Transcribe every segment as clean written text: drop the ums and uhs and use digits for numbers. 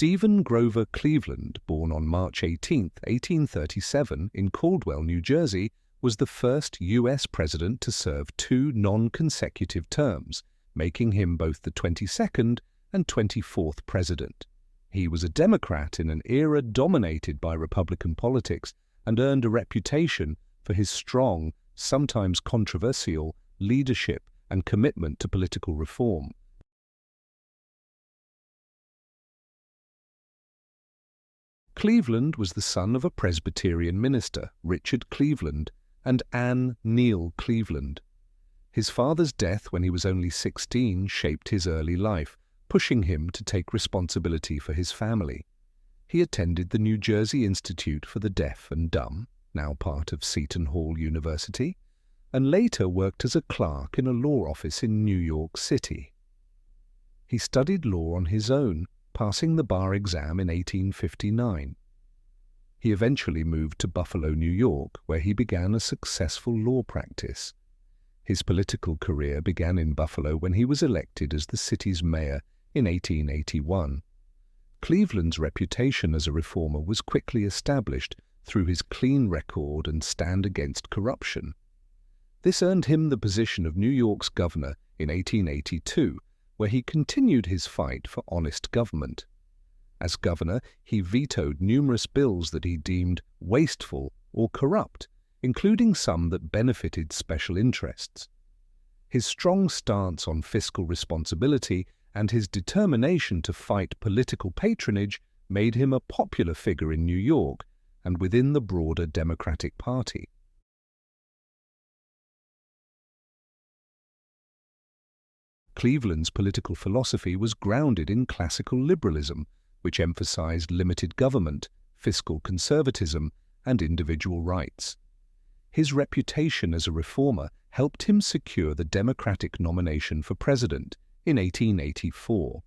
Stephen Grover Cleveland, born on March 18, 1837, in Caldwell, New Jersey, was the first U.S. president to serve 2 non-consecutive terms, making him both the 22nd and 24th president. He was a Democrat in an era dominated by Republican politics and earned a reputation for his strong, sometimes controversial, leadership and commitment to political reform. Cleveland was the son of a Presbyterian minister, Richard Cleveland, and Anne Neal Cleveland. His father's death when he was only 16 shaped his early life, pushing him to take responsibility for his family. He attended the New Jersey Institute for the Deaf and Dumb, now part of Seton Hall University, and later worked as a clerk in a law office in New York City. He studied law on his own, passing the bar exam in 1859. He eventually moved to Buffalo, New York, where he began a successful law practice. His political career began in Buffalo when he was elected as the city's mayor in 1881. Cleveland's reputation as a reformer was quickly established through his clean record and stand against corruption. This earned him the position of New York's governor in 1882, where he continued his fight for honest government. As governor, he vetoed numerous bills that he deemed wasteful or corrupt, including some that benefited special interests. His strong stance on fiscal responsibility and his determination to fight political patronage made him a popular figure in New York and within the broader Democratic Party. Cleveland's political philosophy was grounded in classical liberalism, which emphasized limited government, fiscal conservatism, and individual rights. His reputation as a reformer helped him secure the Democratic nomination for president in 1884.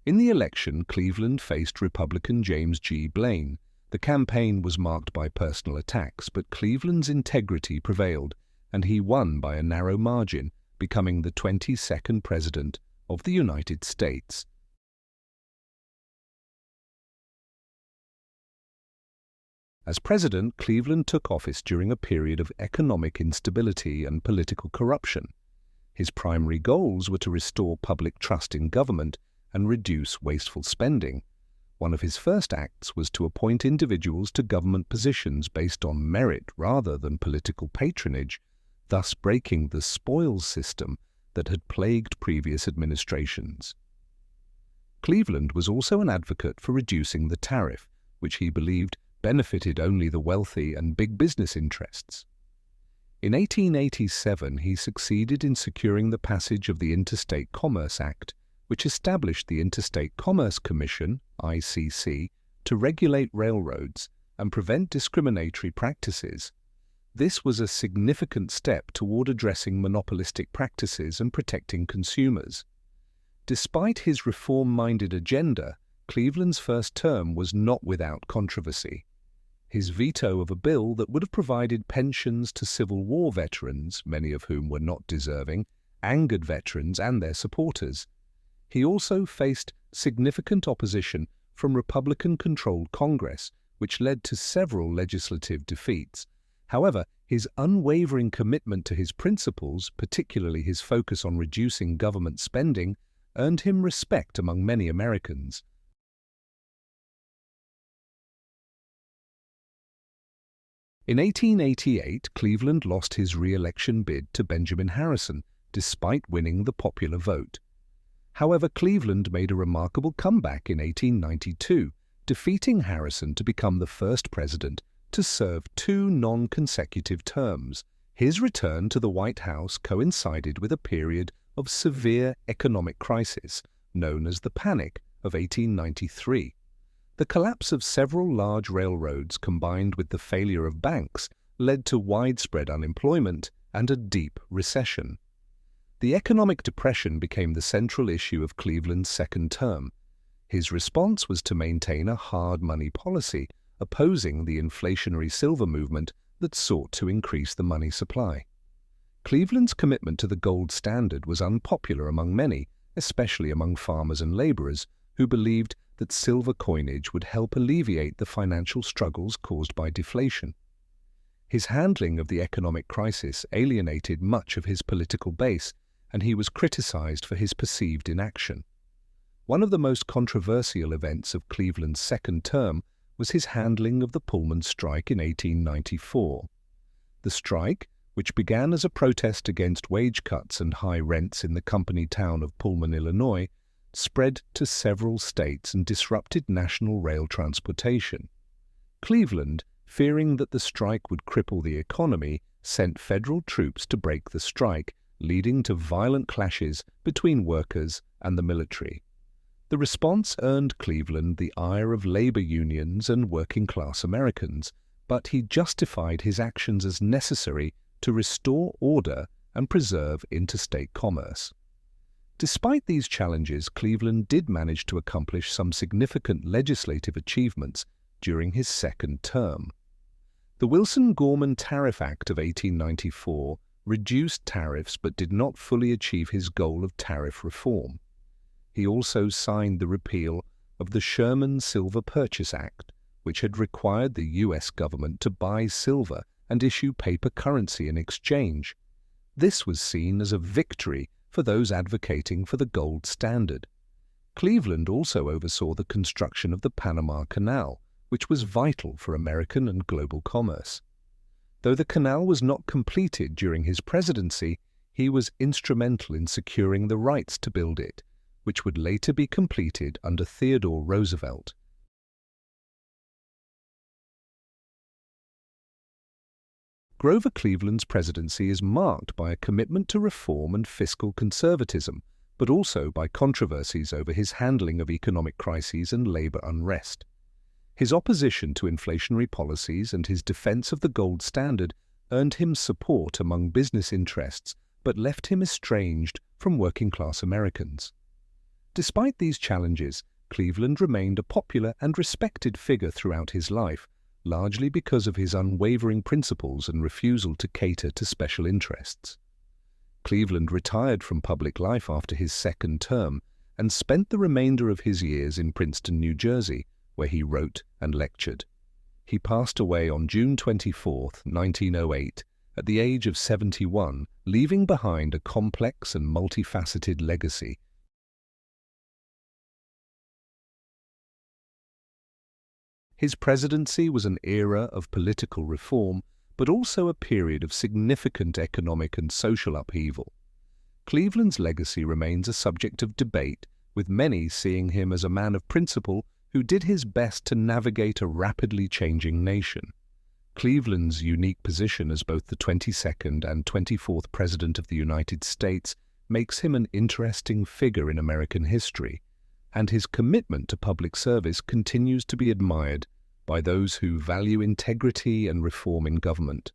In the election, Cleveland faced Republican James G. Blaine. The campaign was marked by personal attacks, but Cleveland's integrity prevailed, and he won by a narrow margin, becoming the 22nd President of the United States. As president, Cleveland took office during a period of economic instability and political corruption. His primary goals were to restore public trust in government and reduce wasteful spending. One of his first acts was to appoint individuals to government positions based on merit rather than political patronage, thus breaking the spoils system that had plagued previous administrations. Cleveland was also an advocate for reducing the tariff, which he believed benefited only the wealthy and big business interests. In 1887, he succeeded in securing the passage of the Interstate Commerce Act, which established the Interstate Commerce Commission, ICC, to regulate railroads and prevent discriminatory practices. This was a significant step toward addressing monopolistic practices and protecting consumers. Despite his reform-minded agenda, Cleveland's first term was not without controversy. His veto of a bill that would have provided pensions to Civil War veterans, many of whom were not deserving, angered veterans and their supporters. He also faced significant opposition from Republican-controlled Congress, which led to several legislative defeats. However, his unwavering commitment to his principles, particularly his focus on reducing government spending, earned him respect among many Americans. In 1888, Cleveland lost his re-election bid to Benjamin Harrison, despite winning the popular vote. However, Cleveland made a remarkable comeback in 1892, defeating Harrison to become the first president to serve 2 non-consecutive terms. His return to the White House coincided with a period of severe economic crisis, known as the Panic of 1893. The collapse of several large railroads combined with the failure of banks led to widespread unemployment and a deep recession. The economic depression became the central issue of Cleveland's second term. His response was to maintain a hard money policy, opposing the inflationary silver movement that sought to increase the money supply. Cleveland's commitment to the gold standard was unpopular among many, especially among farmers and laborers, who believed that silver coinage would help alleviate the financial struggles caused by deflation. His handling of the economic crisis alienated much of his political base, and he was criticized for his perceived inaction. One of the most controversial events of Cleveland's second term was his handling of the Pullman strike in 1894. The strike, which began as a protest against wage cuts and high rents in the company town of Pullman, Illinois, spread to several states and disrupted national rail transportation. Cleveland, fearing that the strike would cripple the economy, sent federal troops to break the strike, leading to violent clashes between workers and the military. The response earned Cleveland the ire of labor unions and working-class Americans, but he justified his actions as necessary to restore order and preserve interstate commerce. Despite these challenges, Cleveland did manage to accomplish some significant legislative achievements during his second term. The Wilson-Gorman Tariff Act of 1894 reduced tariffs but did not fully achieve his goal of tariff reform. He also signed the repeal of the Sherman Silver Purchase Act, which had required the U.S. government to buy silver and issue paper currency in exchange. This was seen as a victory for those advocating for the gold standard. Cleveland also oversaw the construction of the Panama Canal, which was vital for American and global commerce. Though the canal was not completed during his presidency, he was instrumental in securing the rights to build it, which would later be completed under Theodore Roosevelt. Grover Cleveland's presidency is marked by a commitment to reform and fiscal conservatism, but also by controversies over his handling of economic crises and labor unrest. His opposition to inflationary policies and his defense of the gold standard earned him support among business interests, but left him estranged from working-class Americans. Despite these challenges, Cleveland remained a popular and respected figure throughout his life, largely because of his unwavering principles and refusal to cater to special interests. Cleveland retired from public life after his second term and spent the remainder of his years in Princeton, New Jersey, where he wrote and lectured. He passed away on June 24, 1908, at the age of 71, leaving behind a complex and multifaceted legacy. His presidency was an era of political reform, but also a period of significant economic and social upheaval. Cleveland's legacy remains a subject of debate, with many seeing him as a man of principle who did his best to navigate a rapidly changing nation. Cleveland's unique position as both the 22nd and 24th President of the United States makes him an interesting figure in American history, and his commitment to public service continues to be admired by those who value integrity and reform in government.